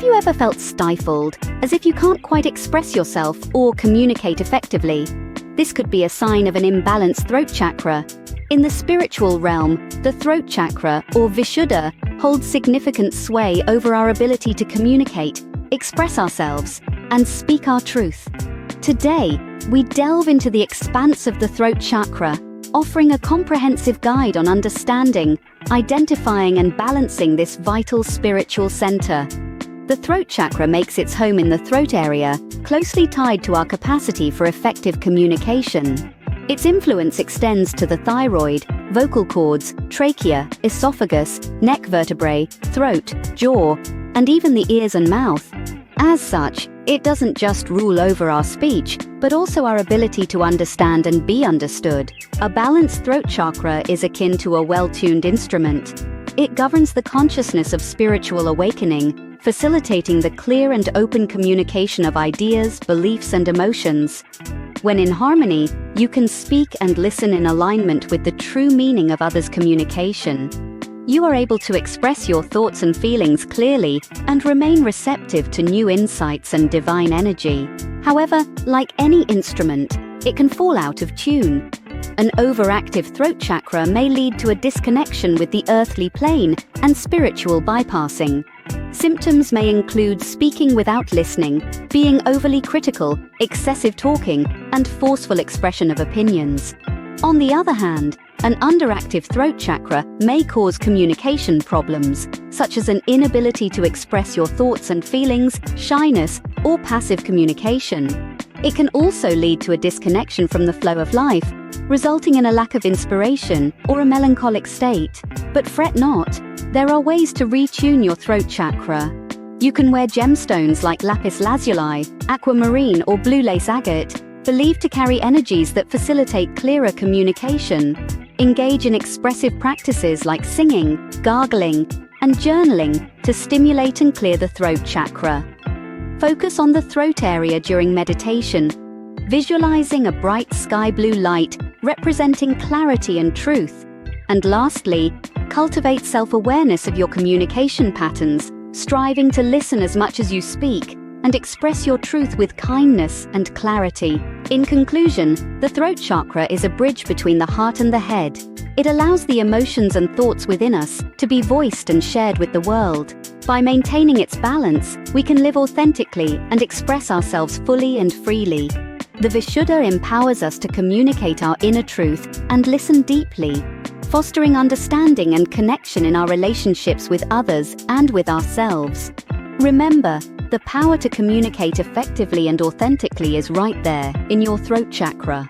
you ever felt stifled, as if you can't quite express yourself or communicate effectively? This could be a sign of an imbalanced throat chakra. In the spiritual realm, the throat chakra, or Vishuddha, holds significant sway over our ability to communicate, express ourselves, and speak our truth. Today, we delve into the expanse of the throat chakra, offering a comprehensive guide on understanding, identifying, and balancing this vital spiritual center. The throat chakra makes its home in the throat area, closely tied to our capacity for effective communication. Its influence extends to the thyroid, vocal cords, trachea, esophagus, neck vertebrae, throat, jaw, and even the ears and mouth. As such, it doesn't just rule over our speech, but also our ability to understand and be understood. A balanced throat chakra is akin to a well-tuned instrument. It governs the consciousness of spiritual awakening, facilitating the clear and open communication of ideas, beliefs, and emotions. When in harmony, you can speak and listen in alignment with the true meaning of others' communication. You are able to express your thoughts and feelings clearly and remain receptive to new insights and divine energy. However, like any instrument, it can fall out of tune. An overactive throat chakra may lead to a disconnection with the earthly plane and spiritual bypassing. Symptoms may include speaking without listening, being overly critical, excessive talking, and forceful expression of opinions. On the other hand, an underactive throat chakra may cause communication problems, such as an inability to express your thoughts and feelings, shyness, or passive communication. It can also lead to a disconnection from the flow of life, resulting in a lack of inspiration or a melancholic state. But fret not, there are ways to retune your throat chakra. You can wear gemstones like lapis lazuli, aquamarine, or blue lace agate, believed to carry energies that facilitate clearer communication. Engage in expressive practices like singing, gargling, and journaling to stimulate and clear the throat chakra. Focus on the throat area during meditation, visualizing a bright sky blue light representing clarity and truth. And lastly, cultivate self-awareness of your communication patterns, striving to listen as much as you speak and express your truth with kindness and clarity. In conclusion, the throat chakra is a bridge between the heart and the head. It allows the emotions and thoughts within us to be voiced and shared with the world. By maintaining its balance, we can live authentically and express ourselves fully and freely. The Vishuddha empowers us to communicate our inner truth and listen deeply, fostering understanding and connection in our relationships with others and with ourselves. Remember, the power to communicate effectively and authentically is right there in your throat chakra.